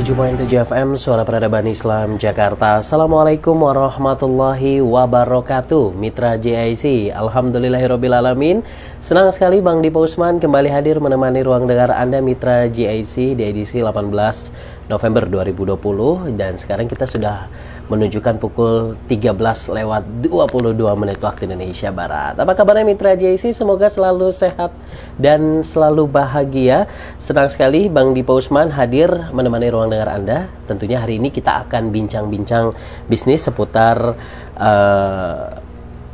107.7 FM Suara Peradaban Islam Jakarta. Assalamualaikum warahmatullahi wabarakatuh. Mitra JIC, alhamdulillahirobbilalamin. Senang sekali Bang Dipa Usman kembali hadir menemani ruang dengar Anda Mitra JIC di edisi 18 November 2020. Dan sekarang kita sudah menunjukkan pukul 13:22 waktu Indonesia Barat. Apa kabarnya Mitra JIC? Semoga selalu sehat dan selalu bahagia. Senang sekali Bang Dipa Usman hadir menemani ruang dengar Anda. Tentunya hari ini kita akan bincang-bincang bisnis seputar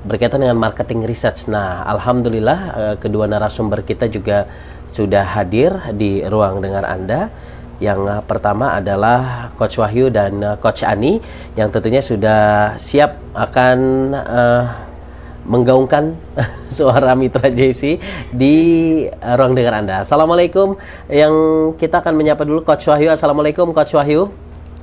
berkaitan dengan marketing research. Nah, alhamdulillah kedua narasumber kita juga sudah hadir di ruang dengar Anda. Yang pertama adalah Coach Wahyu dan Coach Ani yang tentunya sudah siap akan menggaungkan suara Mitra JIC di ruang dengar Anda. Assalamualaikum. Yang kita akan menyapa dulu Coach Wahyu. Assalamualaikum Coach Wahyu.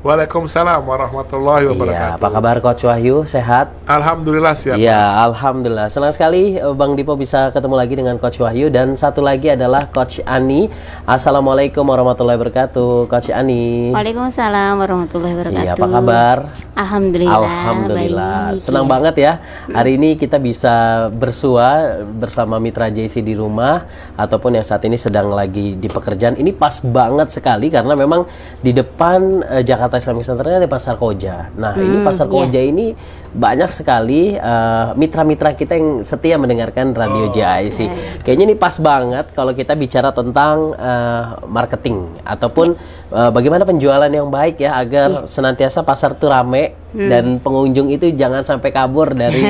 Waalaikumsalam warahmatullahi wabarakatuh. Iya, apa kabar Coach Wahyu? Sehat? Alhamdulillah siap. Iya, alhamdulillah. Senang sekali Bang Dipo bisa ketemu lagi dengan Coach Wahyu. Dan satu lagi adalah Coach Ani. Assalamualaikum warahmatullahi wabarakatuh, Coach Ani. Waalaikumsalam warahmatullahi wabarakatuh. Iya, apa kabar? Alhamdulillah. Alhamdulillah. Baik. Senang banget ya. Hari ini kita bisa bersua bersama Mitra JIC di rumah ataupun yang saat ini sedang lagi di pekerjaan. Ini pas banget sekali karena memang di depan Jakarta Islamic Center ada Pasar Koja. Nah, ini Pasar Koja ini banyak sekali mitra-mitra kita yang setia mendengarkan radio JIC. Kayaknya ini pas banget kalau kita bicara tentang marketing ataupun bagaimana penjualan yang baik ya agar senantiasa pasar itu rame dan pengunjung itu jangan sampai kabur dari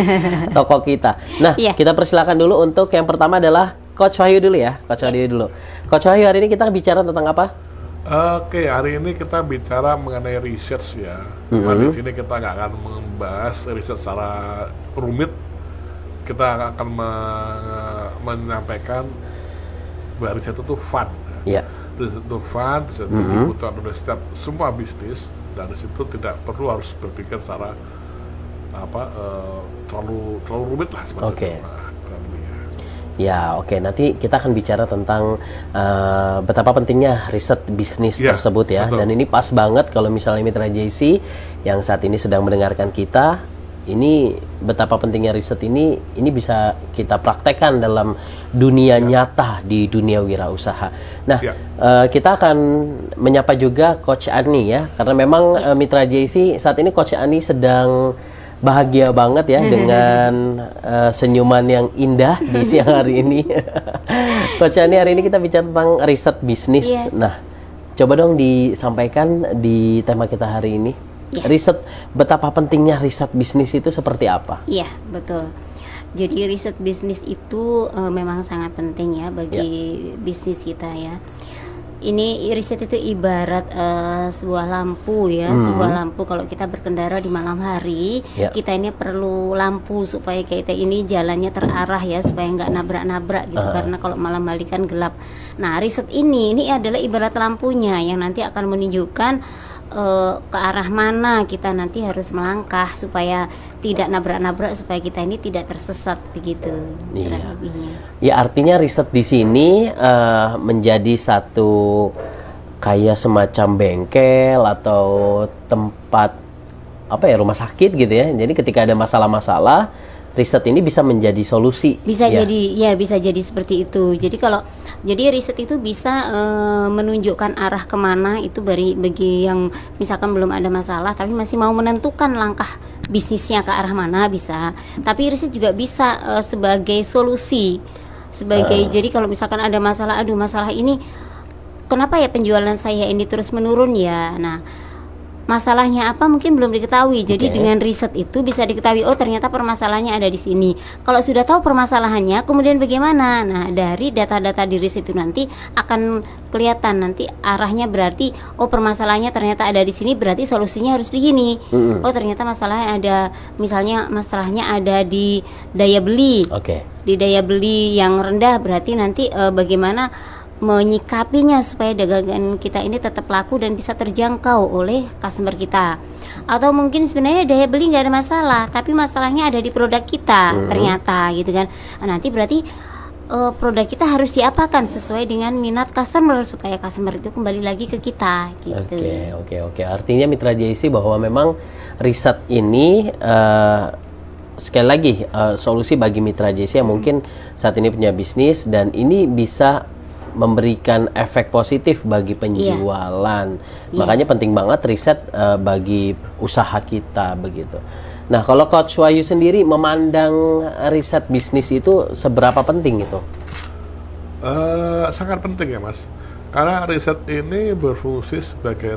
toko kita. Nah, kita persilakan dulu untuk yang pertama adalah Coach Wahyu dulu ya. Coach Wahyu dulu. Coach Wahyu, hari ini kita bicara tentang apa? Oke, hari ini kita bicara mengenai research ya. Di sini kita nggak akan membahas riset secara rumit. Kita akan menyampaikan bahwa riset itu fun. Ya. Riset itu fun, riset itu dibutuhkan oleh setiap semua bisnis, dan di situ tidak perlu harus berpikir secara terlalu rumit lah seperti itu. Ya, oke. Nanti kita akan bicara tentang betapa pentingnya riset bisnis tersebut ya. Betul. Dan ini pas banget kalau misalnya Mitra JIC yang saat ini sedang mendengarkan kita, ini betapa pentingnya riset ini bisa kita praktekkan dalam dunia nyata di dunia wirausaha. Nah, kita akan menyapa juga Coach Ani ya, karena memang Mitra JIC saat ini Coach Ani sedang bahagia banget ya dengan senyuman yang indah di siang hari ini. Coach Ani, hari ini kita bicara tentang riset bisnis. Nah, coba dong disampaikan di tema kita hari ini. Riset, betapa pentingnya riset bisnis itu seperti apa? Iya, betul. Jadi riset bisnis itu memang sangat penting ya bagi bisnis kita ya. Ini riset itu ibarat sebuah lampu ya, sebuah lampu kalau kita berkendara di malam hari, kita ini perlu lampu supaya kita ini jalannya terarah ya, supaya nggak nabrak-nabrak gitu, karena kalau malam hari kan gelap. Nah, riset ini adalah ibarat lampunya yang nanti akan menunjukkan ke arah mana kita nanti harus melangkah supaya tidak nabrak-nabrak, supaya kita ini tidak tersesat begitu. Ya, artinya riset di sini menjadi satu kayak semacam bengkel atau tempat rumah sakit gitu ya. Jadi ketika ada masalah-masalah, riset ini bisa menjadi solusi. Bisa jadi seperti itu. Jadi riset itu bisa menunjukkan arah kemana itu bagi yang misalkan belum ada masalah tapi masih mau menentukan langkah bisnisnya ke arah mana bisa. Tapi riset juga bisa sebagai solusi. Jadi kalau misalkan ada masalah, masalah ini kenapa ya penjualan saya ini terus menurun ya. Nah, masalahnya apa mungkin belum diketahui. Jadi dengan riset itu bisa diketahui, oh ternyata permasalahannya ada di sini. Kalau sudah tahu permasalahannya, kemudian bagaimana? Nah, dari data-data di riset itu nanti akan kelihatan nanti arahnya, berarti oh permasalahannya ternyata ada di sini, berarti solusinya harus begini. Oh ternyata masalahnya ada, misalnya masalahnya ada di daya beli. Di daya beli yang rendah, berarti nanti bagaimana menyikapinya supaya dagangan kita ini tetap laku dan bisa terjangkau oleh customer kita. Atau mungkin sebenarnya daya beli nggak ada masalah, tapi masalahnya ada di produk kita ternyata gitu kan. Nah, nanti berarti produk kita harus diapakan sesuai dengan minat customer supaya customer itu kembali lagi ke kita gitu. Oke. Artinya Mitra JC bahwa memang riset ini sekali lagi solusi bagi Mitra JC yang mungkin saat ini punya bisnis dan ini bisa memberikan efek positif bagi penjualan. Makanya penting banget riset bagi usaha kita begitu. Nah, kalau Coach Wahyu sendiri memandang riset bisnis itu seberapa penting itu? Sangat penting ya, Mas. Karena riset ini berfungsi sebagai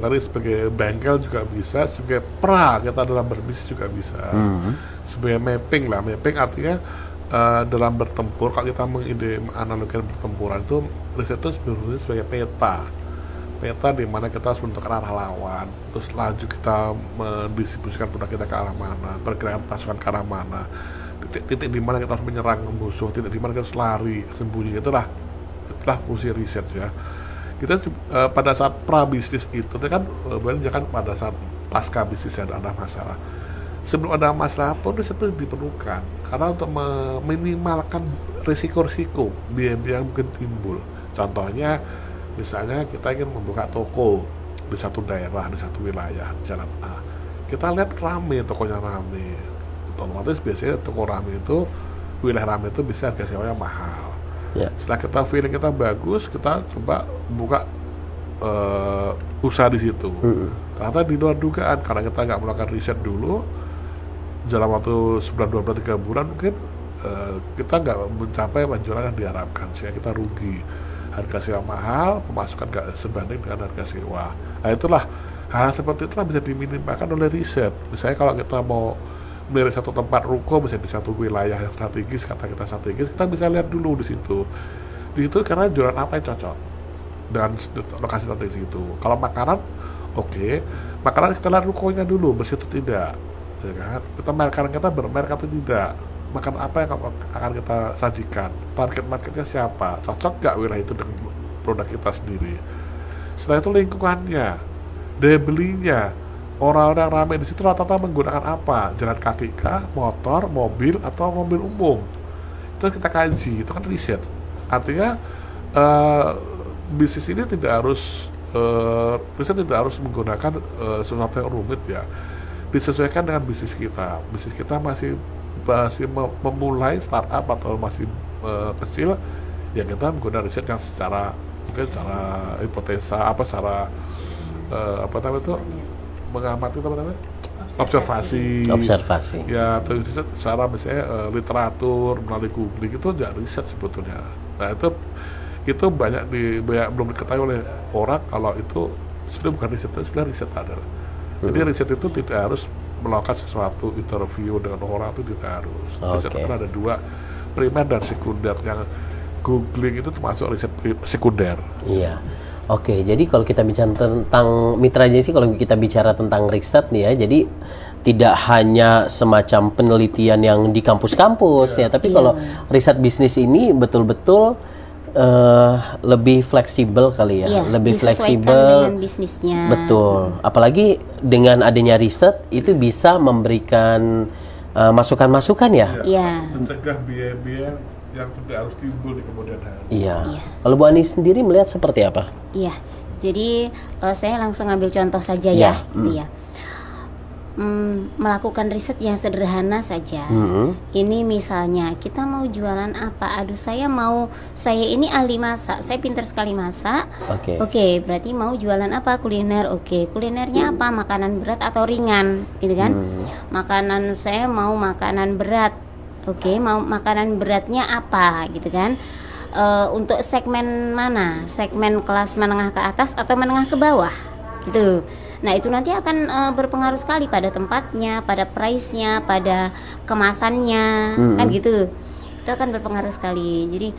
bengkel juga bisa, sebagai kita dalam berbisnis juga bisa. Sebagai mapping lah. Mapping artinya dalam bertempur, kalau kita menganalogikan pertempuran itu, riset itu berfungsi sebagai peta di mana kita harus menentukan arah lawan, terus laju kita mendistribusikan produk kita ke arah mana, pergerakan pasukan ke arah mana, titik di mana kita harus menyerang musuh, titik di mana kita harus lari sembunyi. Itulah fungsi riset ya. Kita pada saat pra bisnis itu kan banyak kan pada saat pasca bisnis ada masalah. Sebelum ada masalah pun riset itu diperlukan karena untuk meminimalkan risiko-risiko biaya yang mungkin timbul. Contohnya misalnya kita ingin membuka toko di satu daerah, di satu wilayah, jalan A. Kita lihat tokonya rame. Otomatis biasanya toko rame itu, wilayah rame itu bisa harga sewanya mahal. Setelah kita feeling kita bagus, kita coba buka usaha di situ. Ternyata di luar dugaan karena kita nggak melakukan riset dulu, dalam waktu sebulan, 2 bulan, 3 bulan mungkin kita nggak mencapai penjualan yang diharapkan, sehingga kita rugi. Harga sewa mahal, pemasukan nggak sebanding dengan harga sewa. Nah itulah, hal seperti itulah bisa diminimalkan oleh riset. Misalnya kalau kita mau melihat satu tempat ruko, misalnya di satu wilayah yang strategis, kata kita strategis, kita bisa lihat dulu di situ. Di situ karena jualan apa yang cocok dengan lokasi strategis itu. Kalau makanan, makanan kita lihat rukonya dulu, bersih atau tidak. Ya kan? Makanan kita bermerek atau tidak. Makan apa yang akan kita sajikan, target marketnya siapa, cocok gak wilayah itu dengan produk kita sendiri. Setelah itu lingkungannya, daya belinya, orang-orang ramai di situ rata-rata menggunakan apa, jalan kaki kah, motor, mobil, atau mobil umum. Itu kita kaji, itu kan riset. Artinya bisnis ini riset tidak harus menggunakan sesuatu yang rumit ya, disesuaikan dengan bisnis kita. Bisnis kita masih memulai startup atau masih kecil, ya kita menggunakan riset yang secara hipotesa, secara mengamati observasi ya, atau riset secara misalnya literatur melalui googling, itu tidak riset sebetulnya. Nah itu banyak belum diketahui oleh orang kalau itu sebenarnya bukan riset, itu sebenarnya riset adalah. Jadi riset itu tidak harus melakukan sesuatu interview dengan orang, itu tidak harus. Riset itu ada 2, primer dan sekunder. Yang googling itu termasuk riset sekunder. Iya. Jadi kalau kita bicara tentang Mitra JC, kalau kita bicara tentang riset nih ya, jadi tidak hanya semacam penelitian yang di kampus-kampus ya, tapi kalau riset bisnis ini betul-betul lebih fleksibel kali ya, lebih fleksibel dengan bisnisnya. Betul. Apalagi dengan adanya riset itu bisa memberikan masukan-masukan ya. Mencegah biaya-biaya yang tidak harus timbul di kemudian hari. Kalau Bu Ani sendiri melihat seperti apa? Jadi saya langsung ambil contoh saja ya, gitu ya. Melakukan riset yang sederhana saja. Ini misalnya kita mau jualan apa? saya ini ahli masak, saya pintar sekali masak. Berarti mau jualan apa? Kuliner. Kulinernya apa? Makanan berat atau ringan, gitu kan? Makanan saya mau makanan berat. Mau makanan beratnya apa, gitu kan? Untuk segmen mana? Segmen kelas menengah ke atas atau menengah ke bawah, gitu. Nah itu nanti akan berpengaruh sekali pada tempatnya, pada price-nya, pada kemasannya, kan gitu. Itu akan berpengaruh sekali. Jadi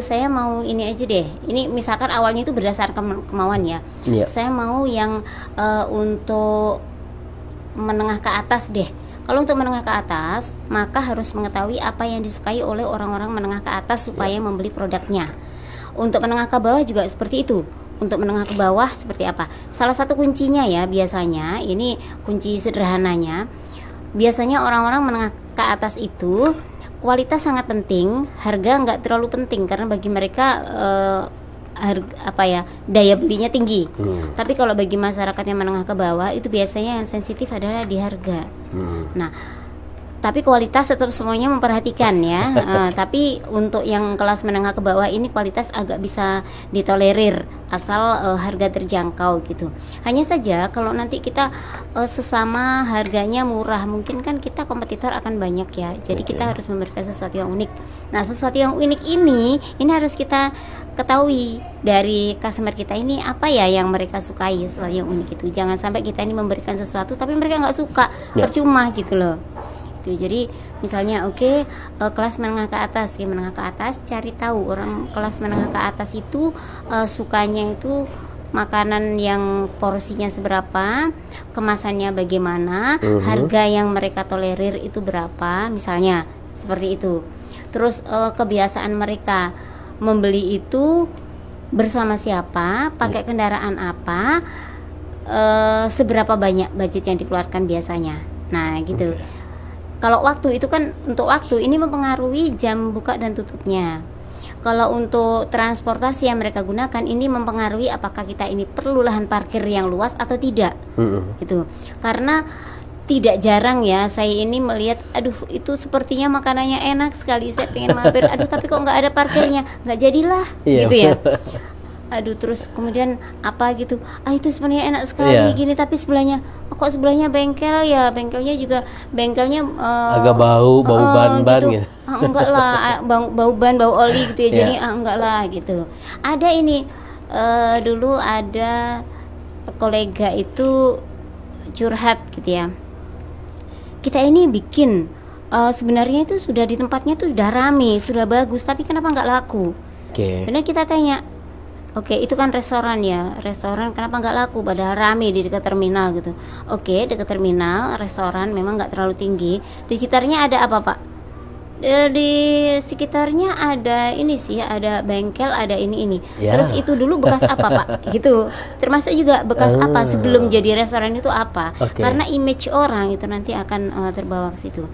saya mau ini aja deh. Ini misalkan awalnya itu berdasarkan kemauan ya. Saya mau yang untuk menengah ke atas deh. Kalau untuk menengah ke atas, maka harus mengetahui apa yang disukai oleh orang-orang menengah ke atas supaya membeli produknya. Untuk menengah ke bawah juga seperti itu. Untuk menengah ke bawah seperti apa? Salah satu kuncinya ya, biasanya ini kunci sederhananya. Biasanya orang-orang menengah ke atas itu kualitas sangat penting, harga nggak terlalu penting karena bagi mereka harga daya belinya tinggi. Tapi kalau bagi masyarakat yang menengah ke bawah itu biasanya yang sensitif adalah di harga. Nah, tapi kualitas tetap semuanya memperhatikan ya. Tapi untuk yang kelas menengah ke bawah ini kualitas agak bisa ditolerir asal harga terjangkau gitu. Hanya saja kalau nanti kita sesama harganya murah, mungkin kan kita kompetitor akan banyak ya. Jadi kita harus memberikan sesuatu yang unik. Nah, sesuatu yang unik ini harus kita ketahui dari customer kita ini apa ya yang mereka sukai, sesuatu yang unik itu. Jangan sampai kita ini memberikan sesuatu tapi mereka nggak suka, percuma gitu loh. Jadi misalnya kelas menengah ke atas, cari tahu orang kelas menengah ke atas itu sukanya itu makanan yang porsinya seberapa, kemasannya bagaimana, harga yang mereka tolerir itu berapa, misalnya seperti itu. Terus kebiasaan mereka membeli itu bersama siapa, pakai kendaraan apa, seberapa banyak budget yang dikeluarkan biasanya. Nah gitu. Kalau waktu itu kan untuk waktu ini mempengaruhi jam buka dan tutupnya. Kalau untuk transportasi yang mereka gunakan ini mempengaruhi apakah kita ini perlu lahan parkir yang luas atau tidak. Gitu. Karena tidak jarang ya saya ini melihat, aduh itu sepertinya makanannya enak sekali, saya pengen mampir, aduh tapi kok nggak ada parkirnya, nggak jadilah, gitu ya. Aduh terus kemudian apa gitu, itu sebenarnya enak sekali gini, tapi sebelahnya kok sebelahnya bengkel ya, bengkelnya agak bau ban-ban gitu. Enggak lah, bau ban, bau oli gitu ya. Jadi enggak lah gitu. Ada ini dulu ada kolega itu curhat gitu ya, kita ini bikin sebenarnya itu sudah di tempatnya tuh sudah rame, sudah bagus, tapi kenapa nggak laku? Benar kita tanya, itu kan restoran ya, restoran kenapa nggak laku padahal rame di dekat terminal gitu. Dekat terminal, restoran memang nggak terlalu tinggi. Di sekitarnya ada apa Pak? Di sekitarnya ada ini sih, ada bengkel, ada ini. Terus itu dulu bekas apa Pak? Gitu. Termasuk juga bekas apa sebelum jadi restoran itu apa? Karena image orang itu nanti akan terbawa ke situ.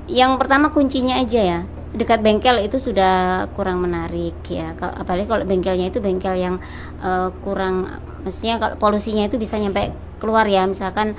Yang pertama kuncinya aja ya, dekat bengkel itu sudah kurang menarik ya. Apalagi kalau bengkelnya itu bengkel yang kurang, maksudnya kalau polusinya itu bisa nyampe keluar ya, misalkan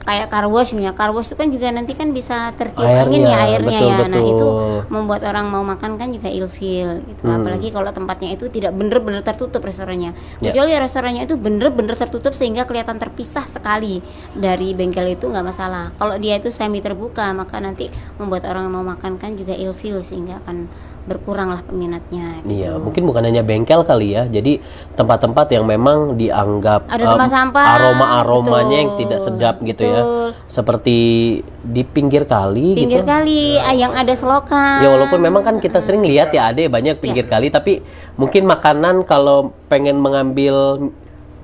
kayak car wash misalnya. Car wash itu kan juga nanti kan bisa tertiup angin ya airnya, betul. Nah itu membuat orang mau makan kan juga ilfeel gitu. Apalagi kalau tempatnya itu tidak bener-bener tertutup restorannya. Kecuali restorannya itu bener-bener tertutup sehingga kelihatan terpisah sekali dari bengkel itu nggak masalah. Kalau dia itu semi terbuka maka nanti membuat orang mau makan kan juga ilfeel sehingga akan berkurang lah peminatnya gitu. Iya, mungkin bukan hanya bengkel kali ya. Jadi tempat-tempat yang memang dianggap ada tempat sampah, aroma-aromanya yang tidak sedap gitu ya. Seperti di pinggir kali gitu. Yang ada selokan. Ya walaupun memang kan kita sering lihat ya ada banyak pinggir kali, tapi mungkin makanan kalau pengen mengambil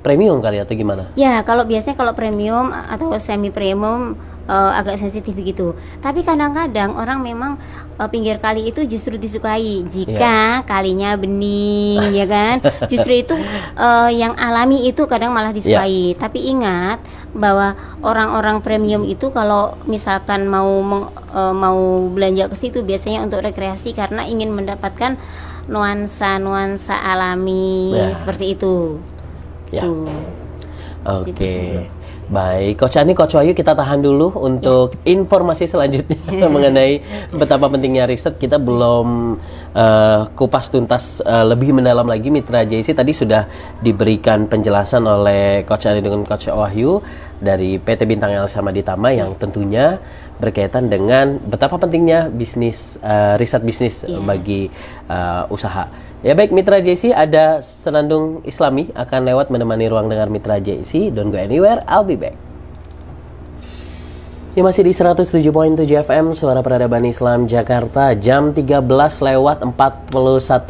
premium kali atau gimana? Ya, kalau biasanya kalau premium atau semi premium agak sensitif begitu. Tapi kadang-kadang orang memang pinggir kali itu justru disukai jika kalinya bening, ya kan? Justru itu yang alami itu kadang malah disukai. Tapi ingat bahwa orang-orang premium itu kalau misalkan mau belanja ke situ biasanya untuk rekreasi karena ingin mendapatkan nuansa alami seperti itu. Oke. Baik, Coach Ani, Coach Wahyu, kita tahan dulu untuk informasi selanjutnya mengenai betapa pentingnya riset. Kita belum kupas tuntas lebih mendalam lagi Mitra JC. Tadi sudah diberikan penjelasan oleh Coach Ani dengan Coach Wahyu dari PT Bintang Elsa Maditama yang tentunya berkaitan dengan betapa pentingnya bisnis, riset bisnis bagi usaha. Ya baik Mitra JC, ada Senandung Islami akan lewat menemani ruang dengar Mitra JC. Don't go anywhere, I'll be back. Ya masih di 107.7 FM Suara Peradaban Islam Jakarta, jam 13:41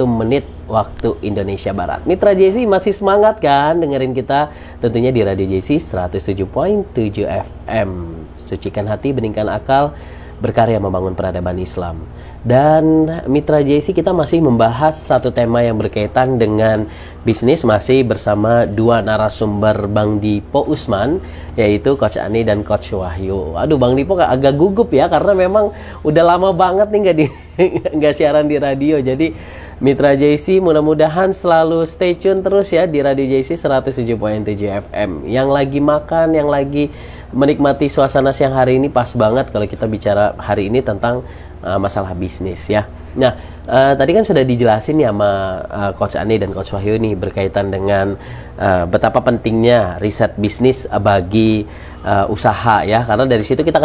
menit waktu Indonesia Barat. Mitra JC masih semangat kan dengerin kita tentunya di Radio JC 107.7 FM. Sucikan hati, beningkan akal, berkarya membangun peradaban Islam. Dan Mitra JC kita masih membahas satu tema yang berkaitan dengan bisnis, masih bersama dua narasumber Bang Dipo Usman, yaitu Coach Ani dan Coach Wahyu. Aduh, Bang Dipo agak gugup ya, karena memang udah lama banget nih nggak siaran di radio. Jadi Mitra JC mudah-mudahan selalu stay tune terus ya di Radio JC 107.7 FM. Yang lagi makan, yang lagi menikmati suasana siang hari ini, pas banget kalau kita bicara hari ini tentang masalah bisnis ya. Nah, tadi kan sudah dijelasin ya sama Coach Ani dan Coach Wahyu nih berkaitan dengan betapa pentingnya riset bisnis bagi usaha ya, karena dari situ kita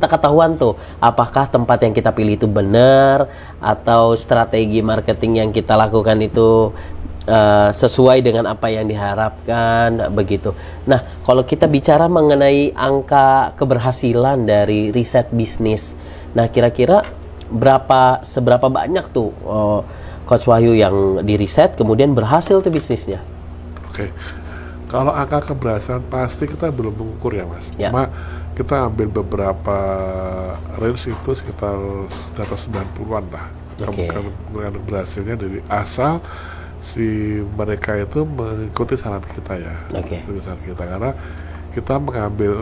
ketahuan tuh apakah tempat yang kita pilih itu benar atau strategi marketing yang kita lakukan itu sesuai dengan apa yang diharapkan begitu. Nah, kalau kita bicara mengenai angka keberhasilan dari riset bisnis, nah kira-kira seberapa banyak tuh Coach Wahyu yang di riset kemudian berhasil tuh bisnisnya? Oke. Kalau angka keberhasilan pasti kita belum mengukur ya Mas. Ya. Cuma kita ambil beberapa range itu sekitar data 90-an lah. Kemungkinan berhasilnya dari asal si mereka itu mengikuti saran kita ya. Mengikuti saran kita, karena kita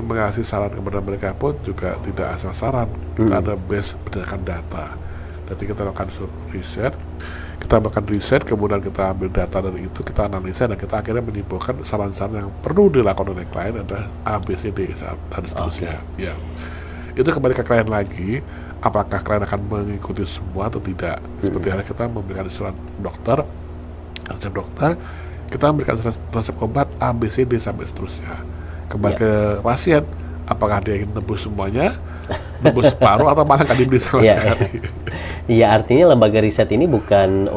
mengasih saran kepada mereka pun juga tidak asal saran. Kita ada base berdasarkan data. Nanti kita lakukan riset, kemudian kita ambil data dari itu, kita analisa, dan kita akhirnya menyimpulkan saran-saran yang perlu dilakukan oleh klien adalah A, B, C, D, dan seterusnya. Ya. Itu kembali ke klien lagi, apakah klien akan mengikuti semua atau tidak. Seperti halnya kita memberikan resep dokter, kita memberikan resep obat A, B, C, D, sampai seterusnya. Kembali ke pasien, apakah dia ingin tembus semuanya, tembus separuh, atau malah nggak dibeli sama sekali. Iya, artinya lembaga riset ini bukan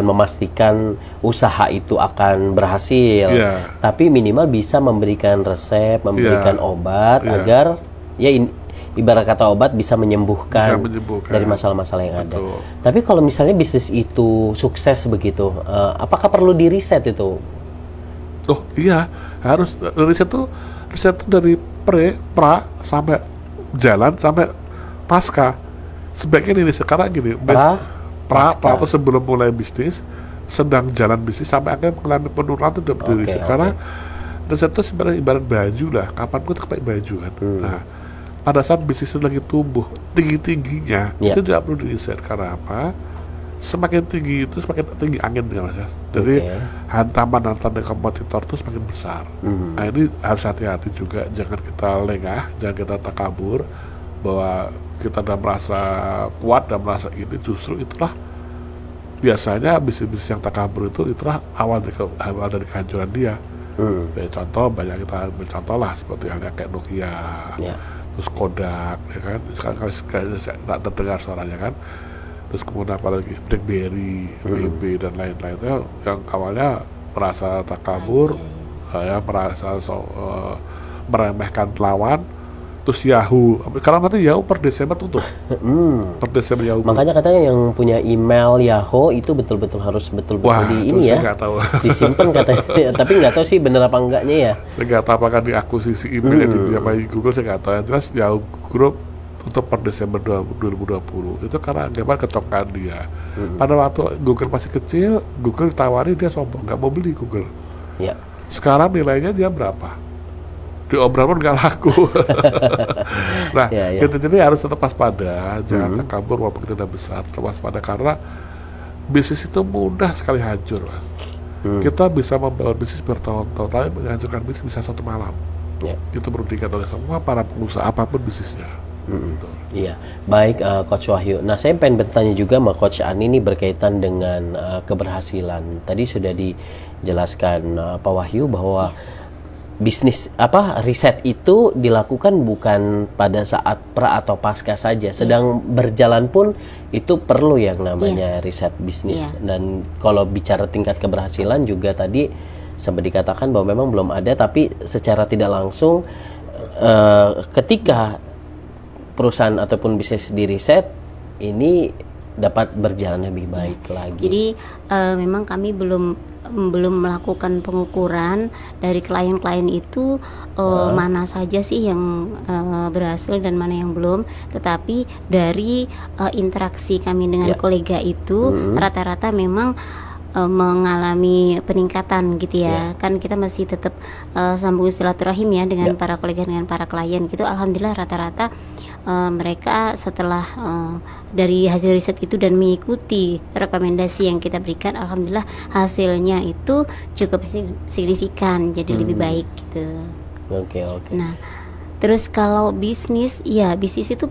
memastikan usaha itu akan berhasil, tapi minimal bisa memberikan resep, memberikan obat agar ibarat kata obat bisa menyembuhkan dari masalah-masalah yang ada. Tapi kalau misalnya bisnis itu sukses begitu, apakah perlu di riset itu? Oh iya, harus riset tuh dari pra sampai jalan sampai pasca. Sebaiknya ini sekarang gini, pra itu sebelum mulai bisnis, sedang jalan bisnis, sampai akhirnya mengalami penurunan itu dari riset. Karena riset itu sebenarnya ibarat baju lah, kapan pun kita pakai baju kan. Nah, pada saat bisnis itu lagi tumbuh tinggi-tingginya, itu tidak perlu di riset. Karena apa? Semakin tinggi itu semakin tinggi angin dengan Mas. Jadi hantaman dari kompetitor itu semakin besar. Nah, ini harus hati-hati juga, jangan kita lengah, jangan kita takabur bahwa kita udah merasa kuat dan merasa ini. Justru itulah biasanya bisnis yang takabur itulah awal dari kehancuran dia. Contoh banyak kita ambil contoh lah, seperti halnya kayak Nokia, terus Kodak, ya kan. Sekarang tak terdengar suaranya kan. Terus kemudian apalagi BlackBerry, BB dan lain-lainnya yang awalnya merasa takabur, merasa meremehkan lawan. Terus Yahoo, karena nanti Yahoo per Desember tutup. Per Desember Yahoo. Makanya katanya yang punya email Yahoo itu betul-betul harus betul-betul di ini ya, disimpan katanya. Tapi nggak tahu sih bener apa enggaknya ya. Saya nggak tahu apakah diakuisisi email yang dibiayai Google, saya nggak tahu. Yang jelas Yahoo Group tutup per Desember 2020. Itu karena bagaimana kecokaan dia. Pada waktu Google masih kecil, Google ditawari, dia sombong, nggak mau beli Google. Ya. Sekarang nilainya dia berapa? Di obrolan nggak laku. Nah, kita jadi harus tetap waspada, jangan kabur walaupun kita udah besar, tetap waspada, karena bisnis itu mudah sekali hancur, Mas. Kita bisa membangun bisnis bertahun-tahun, tapi menghancurkan bisnis bisa satu malam. Itu perlu diingat oleh semua para pengusaha apapun bisnisnya. Iya, baik Coach Wahyu. Nah, saya pengen bertanya juga sama Coach Ani ini berkaitan dengan keberhasilan. Tadi sudah dijelaskan Pak Wahyu bahwa bisnis riset itu dilakukan bukan pada saat pra atau pasca saja, sedang berjalan pun itu perlu yang namanya riset bisnis. Dan kalau bicara tingkat keberhasilan juga tadi sempat dikatakan bahwa memang belum ada, tapi secara tidak langsung ketika perusahaan ataupun bisnis di riset ini dapat berjalan lebih baik lagi. Jadi memang kami belum belum melakukan pengukuran dari klien-klien itu mana saja sih yang berhasil dan mana yang belum. Tetapi dari interaksi kami dengan kolega itu rata-rata memang mengalami peningkatan gitu ya. Kan kita masih tetap sambung silaturahim ya dengan para kolega, dengan para klien gitu. Alhamdulillah rata-rata mereka setelah dari hasil riset itu dan mengikuti rekomendasi yang kita berikan, alhamdulillah hasilnya itu cukup signifikan, jadi lebih baik gitu. Oke. Nah, terus kalau bisnis, ya bisnis itu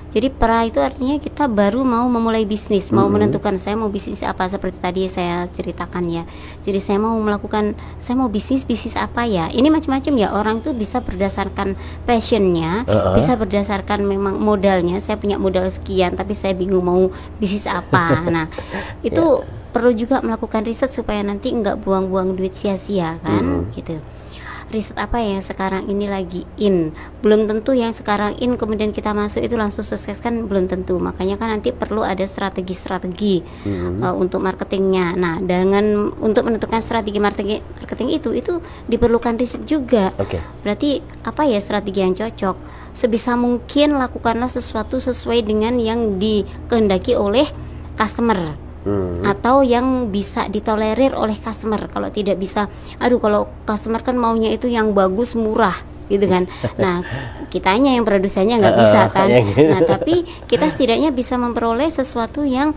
jadi pra itu artinya kita baru mau memulai bisnis, mau menentukan saya mau bisnis apa, seperti tadi saya ceritakan ya. Jadi saya mau bisnis apa ya. Ini macam-macam ya, orang itu bisa berdasarkan passionnya, bisa berdasarkan memang modalnya. Saya punya modal sekian, tapi saya bingung mau bisnis apa. Nah, itu perlu juga melakukan riset supaya nanti nggak buang-buang duit sia-sia kan, gitu. Riset apa yang sekarang ini lagi in, belum tentu yang sekarang in kemudian kita masuk itu langsung sukses, kan belum tentu. Makanya kan nanti perlu ada strategi untuk marketingnya. Nah, untuk menentukan strategi marketing itu diperlukan riset juga. Berarti apa ya strategi yang cocok? Sebisa mungkin lakukanlah sesuatu sesuai dengan yang dikehendaki oleh customer. Atau yang bisa ditolerir oleh customer. Kalau tidak bisa, kalau customer kan maunya itu yang bagus, murah gitu kan. Nah, kitanya yang produsennya nggak bisa kan. Nah, tapi kita setidaknya bisa memperoleh sesuatu yang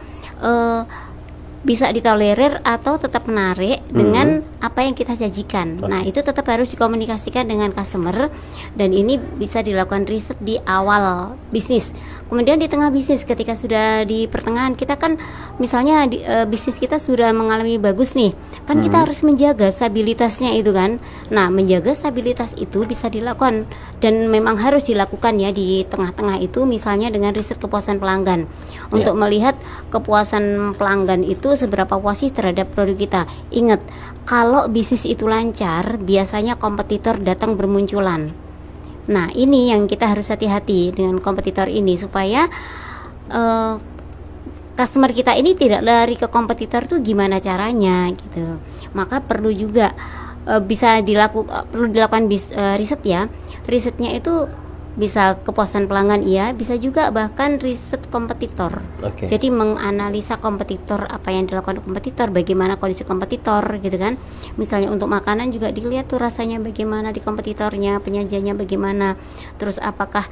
bisa ditolerir atau tetap menarik dengan apa yang kita sajikan. Nah, itu tetap harus dikomunikasikan dengan customer, dan ini bisa dilakukan riset di awal bisnis. Kemudian di tengah bisnis, ketika sudah di pertengahan, kita kan misalnya bisnis kita sudah mengalami bagus nih, kan kita harus menjaga stabilitasnya itu kan. Nah, menjaga stabilitas itu bisa dilakukan dan memang harus dilakukan ya di tengah-tengah itu, misalnya dengan riset kepuasan pelanggan. Untuk melihat kepuasan pelanggan itu seberapa puas sih terhadap produk kita. Ingat, kalau bisnis itu lancar, biasanya kompetitor datang bermunculan. Nah, ini yang kita harus hati-hati dengan kompetitor ini, supaya customer kita ini tidak lari ke kompetitor tuh gimana caranya gitu. Maka perlu juga perlu dilakukan riset ya. Risetnya itu bisa kepuasan pelanggan, iya, bisa juga bahkan riset kompetitor. Jadi menganalisa kompetitor, apa yang dilakukan kompetitor, bagaimana kondisi kompetitor gitu kan. Misalnya untuk makanan juga dilihat tuh rasanya bagaimana di kompetitornya, penyajiannya bagaimana, terus apakah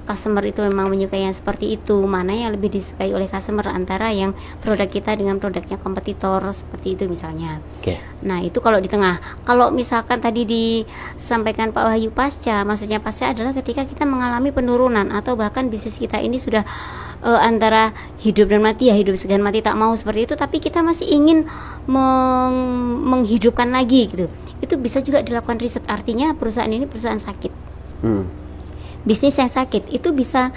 customer itu memang menyukai yang seperti itu, mana yang lebih disukai oleh customer antara yang produk kita dengan produknya kompetitor, seperti itu misalnya. Nah, itu kalau di tengah. Kalau misalkan tadi disampaikan Pak Wahyu pasca, maksudnya pasca adalah ketika kita mengalami penurunan atau bahkan bisnis kita ini sudah antara hidup dan mati ya, hidup segan mati tak mau, seperti itu, tapi kita masih ingin menghidupkan lagi gitu. Itu bisa juga dilakukan riset. Artinya perusahaan ini perusahaan sakit, bisnis yang sakit, itu bisa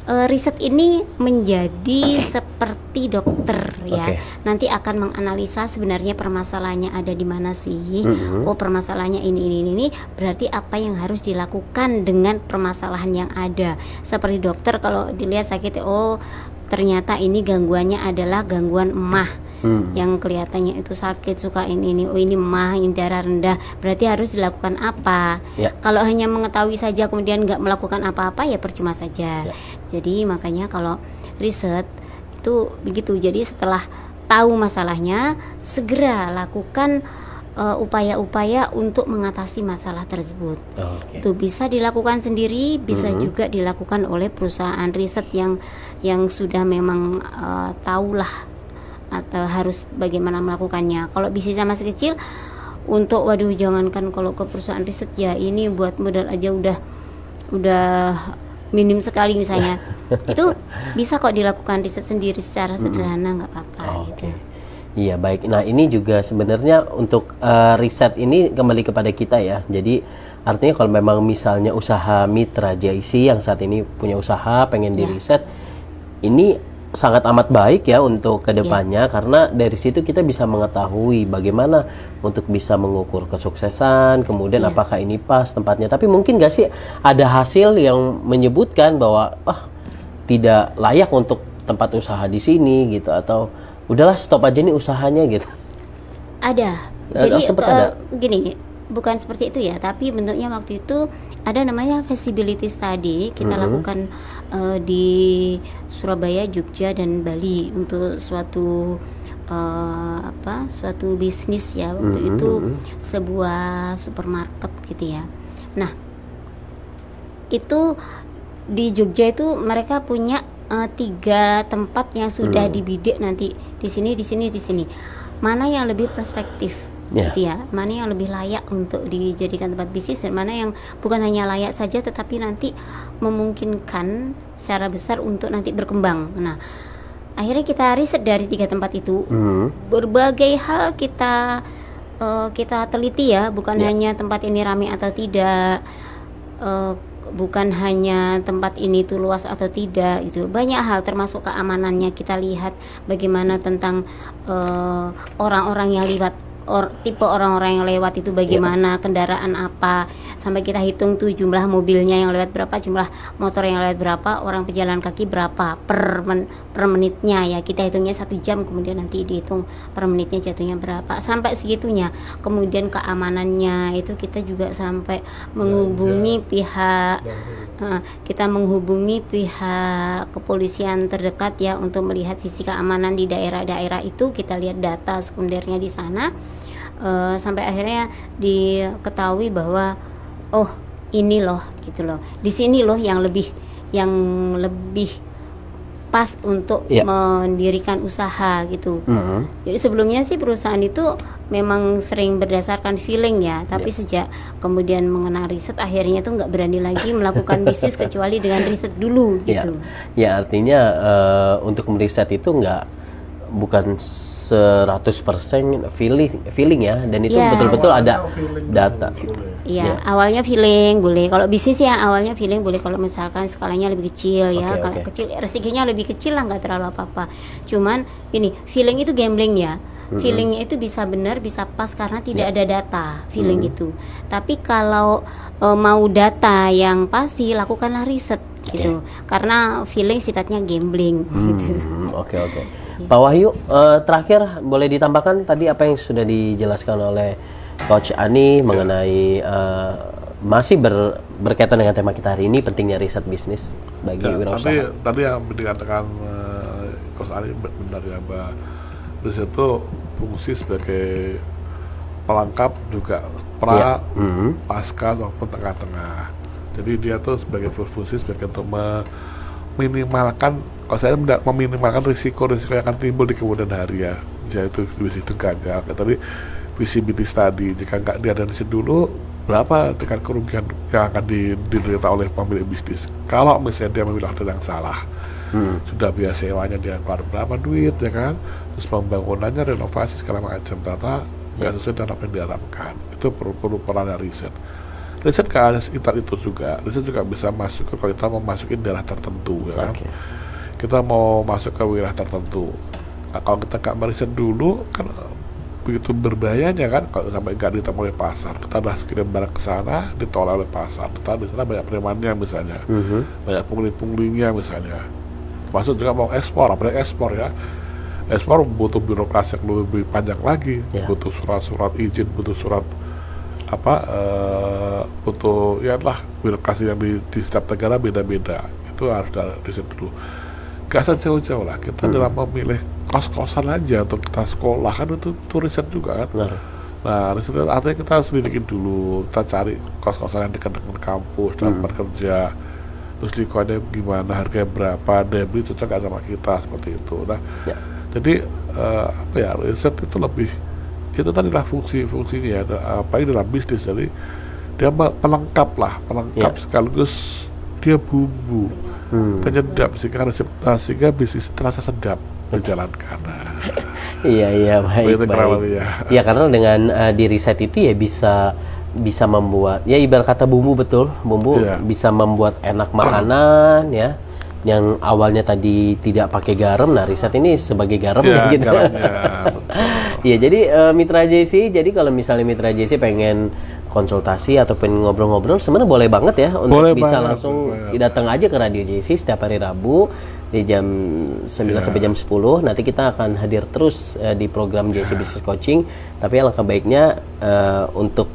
riset ini menjadi seperti dokter ya. Nanti akan menganalisa sebenarnya permasalahannya ada di mana sih. Oh, permasalahannya ini. Berarti apa yang harus dilakukan dengan permasalahan yang ada. Seperti dokter kalau dilihat sakit, oh ternyata ini gangguannya adalah gangguan emah. Yang kelihatannya itu sakit, suka ini, oh ini emah, ini darah rendah, berarti harus dilakukan apa. Kalau hanya mengetahui saja kemudian nggak melakukan apa-apa ya percuma saja. Jadi makanya kalau riset itu begitu. Jadi setelah tahu masalahnya, segera lakukan upaya-upaya untuk mengatasi masalah tersebut. Itu bisa dilakukan sendiri, bisa juga dilakukan oleh perusahaan riset yang sudah memang tahulah atau harus bagaimana melakukannya. Kalau bisnisnya masih kecil, untuk jangankan kalau ke perusahaan riset ya, ini buat modal aja udah minim sekali misalnya. Itu bisa kok dilakukan riset sendiri secara sederhana, nggak apa-apa gitu. Iya, baik. Nah, ini juga sebenarnya untuk riset ini kembali kepada kita ya. Jadi artinya kalau memang misalnya usaha mitra JIC yang saat ini punya usaha pengen diriset, ini sangat amat baik ya untuk kedepannya, karena dari situ kita bisa mengetahui bagaimana untuk bisa mengukur kesuksesan, kemudian apakah ini pas tempatnya. Tapi mungkin gak sih ada hasil yang menyebutkan bahwa tidak layak untuk tempat usaha di sini gitu, atau udahlah stop aja nih usahanya gitu. Ada. Jadi gini, bukan seperti itu ya, tapi bentuknya waktu itu ada namanya feasibility study kita lakukan di Surabaya, Jogja dan Bali untuk suatu suatu bisnis ya waktu itu sebuah supermarket gitu ya. Nah, itu di Jogja itu mereka punya 3 tempat yang sudah dibidik nanti di sini, di sini, di sini. Mana yang lebih perspektif? Gitu ya, mana yang lebih layak untuk dijadikan tempat bisnis dan mana yang bukan hanya layak saja tetapi nanti memungkinkan secara besar untuk nanti berkembang. Nah, akhirnya kita riset dari 3 tempat itu, berbagai hal kita teliti ya, bukan hanya tempat ini ramai atau tidak, bukan hanya tempat ini tuh luas atau tidak, itu banyak hal termasuk keamanannya kita lihat, bagaimana tentang orang-orang yang lewat. Tipe orang-orang yang lewat itu bagaimana, kendaraan apa, sampai kita hitung tuh jumlah mobilnya yang lewat berapa, jumlah motor yang lewat berapa, orang pejalan kaki berapa per menitnya ya, kita hitungnya 1 jam, kemudian nanti dihitung per menitnya jatuhnya berapa, sampai segitunya. Kemudian keamanannya itu kita juga sampai menghubungi pihak kepolisian terdekat ya untuk melihat sisi keamanan di daerah-daerah itu. Kita lihat data sekundernya di sana, sampai akhirnya diketahui bahwa oh ini loh gitu loh, di sini loh yang lebih pas untuk mendirikan usaha gitu. Jadi sebelumnya sih perusahaan itu memang sering berdasarkan feeling ya, tapi sejak kemudian mengenal riset akhirnya tuh nggak berani lagi melakukan bisnis kecuali dengan riset dulu gitu. Ya artinya untuk meriset itu bukan 100% feeling ya, dan itu betul-betul ada data. Iya, awalnya feeling boleh. Kalau bisnis ya awalnya feeling boleh kalau misalkan skalanya lebih kecil ya. Kalau kecil resikonya lebih kecil lah, nggak terlalu apa-apa. Cuman ini feeling itu gambling ya. Feelingnya itu bisa benar, bisa pas karena tidak ada data feeling itu. Tapi kalau mau data yang pasti, lakukanlah riset gitu. Karena feeling sifatnya gambling gitu. Oke. Pak Wahyu, terakhir boleh ditambahkan tadi apa yang sudah dijelaskan oleh Coach Ani mengenai masih berkaitan dengan tema kita hari ini, pentingnya riset bisnis bagi wirausaha. Tadi yang dikatakan Coach Ani benar ya, bahwa riset itu fungsi sebagai pelengkap juga pasca maupun tengah-tengah. Jadi dia tuh sebagai fungsi sebagai untuk meminimalkan, kalau saya meminimalkan risiko yang akan timbul di kemudian hari ya, yaitu bisnis itu gagal. Tadi visibility study, jika nggak dianalisis dulu berapa tingkat kerugian yang akan diderita oleh pemilik bisnis. Kalau misalnya dia memilih yang salah, sudah biaya sewanya dia keluar berapa duit ya kan, terus pembangunannya, renovasi segala macam, ternyata nggak sesuai dengan apa yang diharapkan. Itu perlu peran riset. Riset ke arah sekitar itu juga. Riset juga bisa masuk kalau kita mau masukin daerah tertentu ya kan. Kita mau masuk ke wilayah tertentu. Nah, kalau kita nggak meriset dulu kan begitu berbahayanya kan, kalau sampai nggak diterima oleh pasar. Kita udah kirim barang ke sana, ditolak oleh pasar. Kita di sana banyak premannya misalnya, banyak pungli-punglinya misalnya. Masuk juga mau ekspor, apalagi ekspor ya. Ekspor butuh birokrasi yang lebih panjang lagi, butuh surat-surat izin, butuh surat butuh ya lah birokrasi yang di setiap negara beda-beda. Itu harus riset dulu. Gak usah jauh-jauh lah, kita dalam memilih kos-kosan aja untuk kita sekolah kan itu riset juga kan. Nah riset artinya kita harus selidikin dulu, kita cari kos-kosan yang dekat dengan kampus, tempat kerja, terus lingkungannya gimana, harganya berapa, daya beli cocok gak sama kita, seperti itu. Nah jadi riset itu lebih, itu tadilah fungsinya ya, apalagi dalam bisnis. Jadi dia pelengkap sekaligus dia bumbu penyedap sehingga bisnis terasa sedap dijalankan. Iya baik. Ya karena dengan di riset itu ya bisa membuat ya ibarat kata bumbu bisa membuat enak makanan ya. Yang awalnya tadi tidak pakai garam, nah riset ini sebagai garam gitu. Iya, jadi Mitra JC, jadi kalau misalnya Mitra JC pengen konsultasi atau pengen ngobrol-ngobrol, sebenarnya boleh banget ya untuk bisa langsung datang aja ke Radio JC setiap hari Rabu di jam 9 sampai jam 10. Nanti kita akan hadir terus di program JC Business Coaching. Tapi alangkah baiknya untuk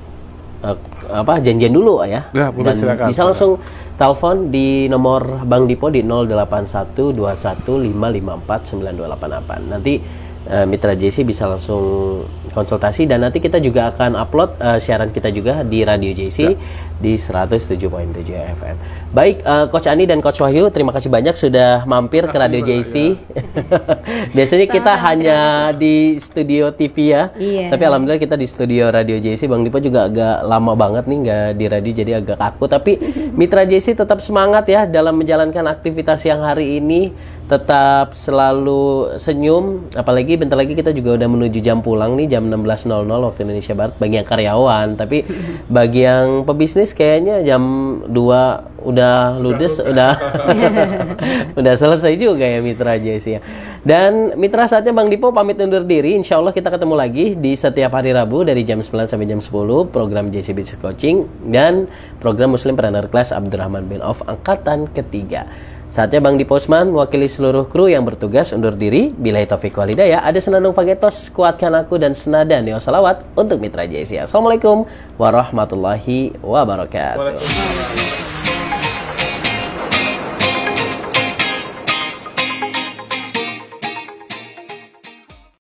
janjian dulu ya. Ya, dan silakan, bisa langsung telepon di nomor Bank Dipo di 081215549288. Nanti Mitra JC bisa langsung konsultasi, dan nanti kita juga akan upload siaran kita juga di Radio JC di 107.7 FM. Baik, Coach Ani dan Coach Wahyu, terima kasih banyak sudah mampir ke Radio JC. Biasanya kita hanya di studio TV ya, tapi alhamdulillah kita di studio Radio JC. Bang Dipo juga agak lama banget nih nggak di radio, jadi agak kaku. Tapi Mitra JC tetap semangat ya dalam menjalankan aktivitas yang hari ini. Tetap selalu senyum, apalagi bentar lagi kita juga udah menuju jam pulang nih, jam 16.00 waktu Indonesia Barat bagi yang karyawan. Tapi bagi yang pebisnis kayaknya jam 2 udah ludes, udah udah selesai juga ya Mitra JC ya. Dan Mitra, saatnya Bang Dipo pamit undur diri. Insya Allah kita ketemu lagi di setiap hari Rabu dari jam 9 sampai jam 10, program JC Business Coaching dan program Muslim Planner Class Abdurrahman bin Auf angkatan ketiga. Saatnya Bang Dipo Usman mewakili seluruh kru yang bertugas undur diri. Billahi taufiq wal hidayah. Ada senandung fagetos, kuatkan aku, dan senada neo salawat untuk Mitra JC. Assalamualaikum warahmatullahi wabarakatuh.